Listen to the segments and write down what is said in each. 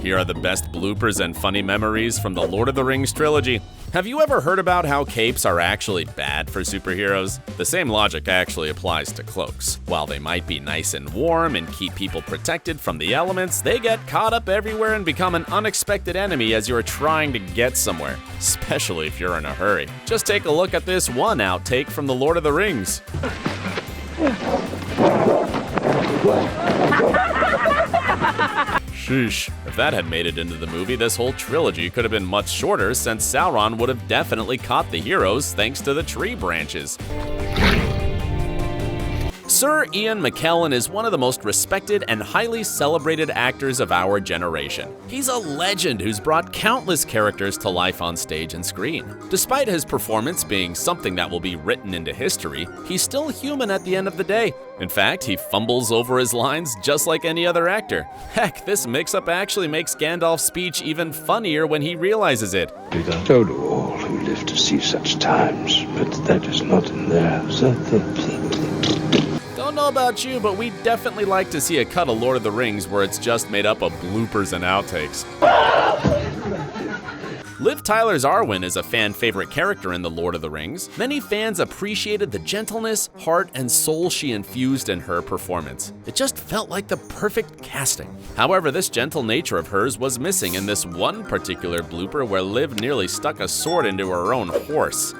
Here are the best bloopers and funny memories from the Lord of the Rings trilogy. Have you ever heard about how capes are actually bad for superheroes? The same logic actually applies to cloaks. While they might be nice and warm and keep people protected from the elements, they get caught up everywhere and become an unexpected enemy as you're trying to get somewhere, especially if you're in a hurry. Just take a look at this one outtake from the Lord of the Rings. Sheesh. If that had made it into the movie, this whole trilogy could have been much shorter, since Sauron would have definitely caught the heroes thanks to the tree branches. Sir Ian McKellen is one of the most respected and highly celebrated actors of our generation. He's a legend who's brought countless characters to life on stage and screen. Despite his performance being something that will be written into history, he's still human at the end of the day. In fact, he fumbles over his lines just like any other actor. Heck, this mix-up actually makes Gandalf's speech even funnier when he realizes it. So do all who live to see such times, but that is not in theirs. Don't know about you, but we definitely like to see a cut of Lord of the Rings where it's just made up of bloopers and outtakes. Liv Tyler's Arwen is a fan-favorite character in The Lord of the Rings. Many fans appreciated the gentleness, heart, and soul she infused in her performance. It just felt like the perfect casting. However, this gentle nature of hers was missing in this one particular blooper where Liv nearly stuck a sword into her own horse.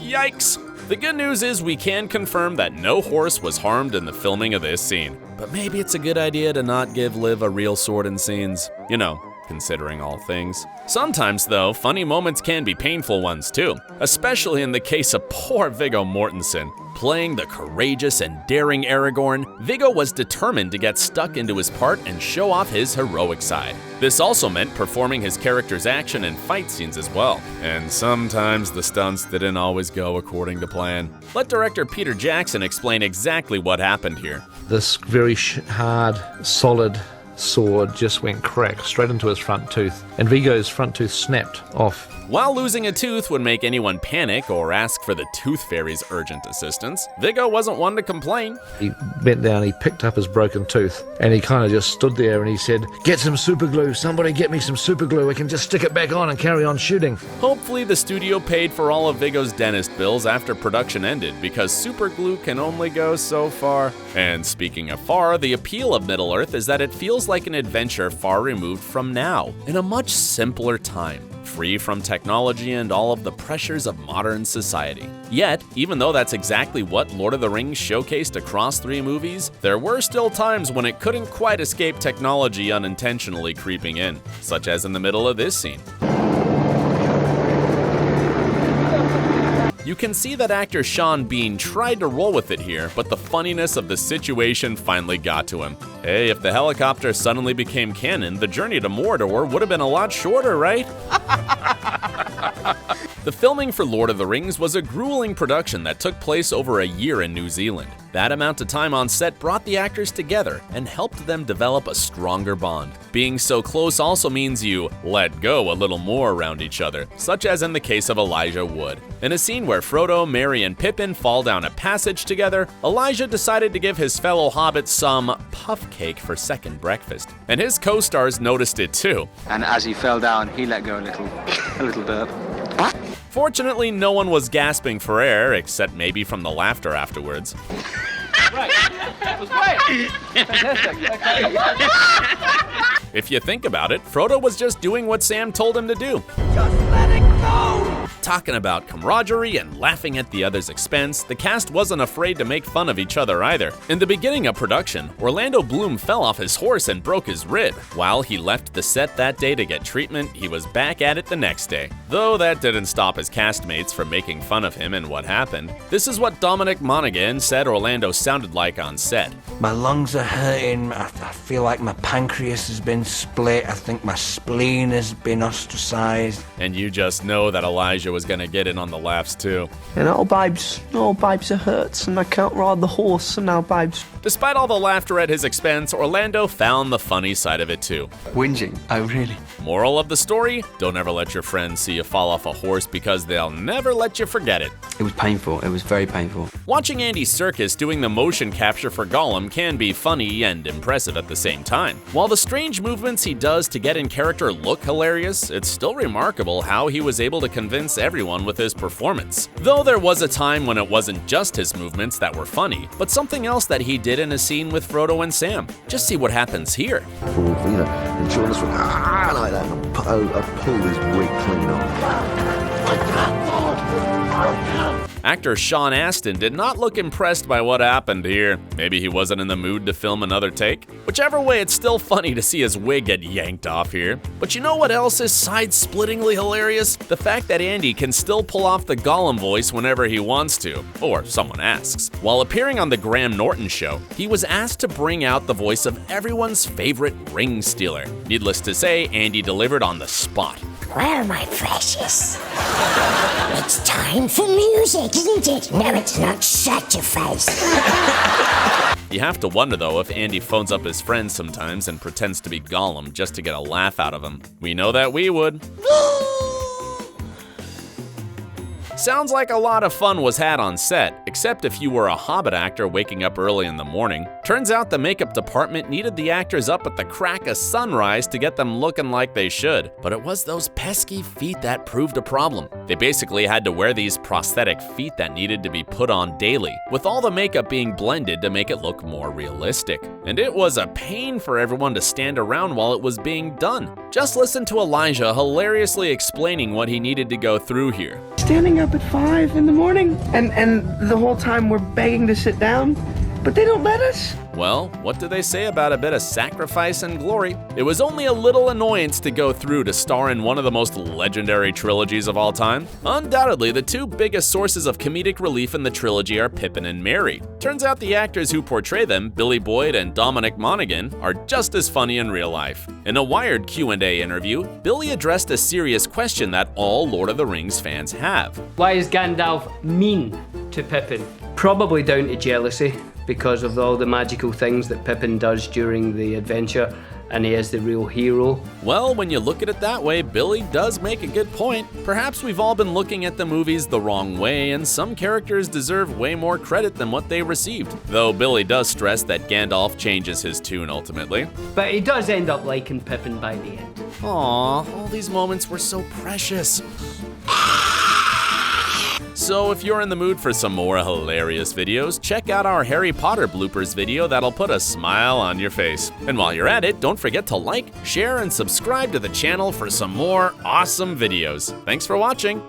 Yikes! The good news is we can confirm that no horse was harmed in the filming of this scene. But maybe it's a good idea to not give Liv a real sword in scenes. You know, considering all things. Sometimes, though, funny moments can be painful ones too, especially in the case of poor Viggo Mortensen. Playing the courageous and daring Aragorn, Viggo was determined to get stuck into his part and show off his heroic side. This also meant performing his character's action and fight scenes as well. And sometimes the stunts didn't always go according to plan. Let director Peter Jackson explain exactly what happened here. This very hard, solid sword just went crack straight into his front tooth, and Viggo's front tooth snapped off. While losing a tooth would make anyone panic or ask for the Tooth Fairy's urgent assistance, Viggo wasn't one to complain. He bent down, he picked up his broken tooth, and he kind of just stood there and he said, "Get some super glue, somebody get me some super glue, we can just stick it back on and carry on shooting." Hopefully the studio paid for all of Viggo's dentist bills after production ended, because super glue can only go so far. And speaking of far, the appeal of Middle-earth is that it feels like an adventure far removed from now, in a much simpler time, free from technology and all of the pressures of modern society. Yet, even though that's exactly what Lord of the Rings showcased across 3 movies, there were still times when it couldn't quite escape technology unintentionally creeping in, such as in the middle of this scene. You can see that actor Sean Bean tried to roll with it here, but the funniness of the situation finally got to him. Hey, if the helicopter suddenly became canon, the journey to Mordor would have been a lot shorter, right? The filming for Lord of the Rings was a grueling production that took place over a year in New Zealand. That amount of time on set brought the actors together and helped them develop a stronger bond. Being so close also means you let go a little more around each other, such as in the case of Elijah Wood. In a scene where Frodo, Merry, and Pippin fall down a passage together, Elijah decided to give his fellow hobbits some puff cake for second breakfast. And his co-stars noticed it too. And as he fell down, he let go a little burp. Fortunately, no one was gasping for air, except maybe from the laughter afterwards. Right. That was great. Fantastic. If you think about it, Frodo was just doing what Sam told him to do. Just let it go! Talking about camaraderie and laughing at the other's expense, the cast wasn't afraid to make fun of each other either. In the beginning of production, Orlando Bloom fell off his horse and broke his rib. While he left the set that day to get treatment, he was back at it the next day. Though that didn't stop his castmates from making fun of him and what happened. This is what Dominic Monaghan said Orlando sounded like on set. My lungs are hurting, I feel like my pancreas has been split, I think my spleen has been ostracized. And you just know that Elijah was was gonna get in on the laughs too. And oh babes, it hurts and I can't ride the horse, and now babes. Despite all the laughter at his expense, Orlando found the funny side of it too. Whinging? Oh, really? Moral of the story, don't ever let your friends see you fall off a horse because they'll never let you forget it. It was painful. It was very painful. Watching Andy Serkis doing the motion capture for Gollum can be funny and impressive at the same time. While the strange movements he does to get in character look hilarious, it's still remarkable how he was able to convince everyone with his performance. Though there was a time when it wasn't just his movements that were funny, but something else that he did in a scene with Frodo and Sam. Just see what happens here. And Sean Astin like that, and I pulled his wig clean off. Actor Sean Astin did not look impressed by what happened here. Maybe he wasn't in the mood to film another take. Whichever way, it's still funny to see his wig get yanked off here. But you know what else is side-splittingly hilarious? The fact that Andy can still pull off the Gollum voice whenever he wants to, or someone asks. While appearing on the Graham Norton show, he was asked to bring out the voice of everyone's favorite ring stealer. Needless to say, Andy delivered on the spot. Well, my precious, it's time for music, isn't it? No, it's not. Shut your face. You have to wonder, though, if Andy phones up his friends sometimes and pretends to be Gollum just to get a laugh out of him. We know that we would. Sounds like a lot of fun was had on set, except if you were a Hobbit actor waking up early in the morning. Turns out the makeup department needed the actors up at the crack of sunrise to get them looking like they should. But it was those pesky feet that proved a problem. They basically had to wear these prosthetic feet that needed to be put on daily, with all the makeup being blended to make it look more realistic. And it was a pain for everyone to stand around while it was being done. Just listen to Elijah hilariously explaining what he needed to go through here. Standing up at 5 in the morning, and the whole time we're begging to sit down, but they don't let us. Well, what do they say about a bit of sacrifice and glory? It was only a little annoyance to go through to star in one of the most legendary trilogies of all time. Undoubtedly, the two biggest sources of comedic relief in the trilogy are Pippin and Merry. Turns out the actors who portray them, Billy Boyd and Dominic Monaghan, are just as funny in real life. In a Wired Q&A interview, Billy addressed a serious question that all Lord of the Rings fans have. Why is Gandalf mean to Pippin? Probably down to jealousy, because of all the magical things that Pippin does during the adventure, and he is the real hero. Well, when you look at it that way, Billy does make a good point. Perhaps we've all been looking at the movies the wrong way, and some characters deserve way more credit than what they received. Though Billy does stress that Gandalf changes his tune ultimately. But he does end up liking Pippin by the end. Aww, all these moments were so precious. So if you're in the mood for some more hilarious videos, check out our Harry Potter bloopers video that'll put a smile on your face. And while you're at it, don't forget to like, share, and subscribe to the channel for some more awesome videos. Thanks for watching.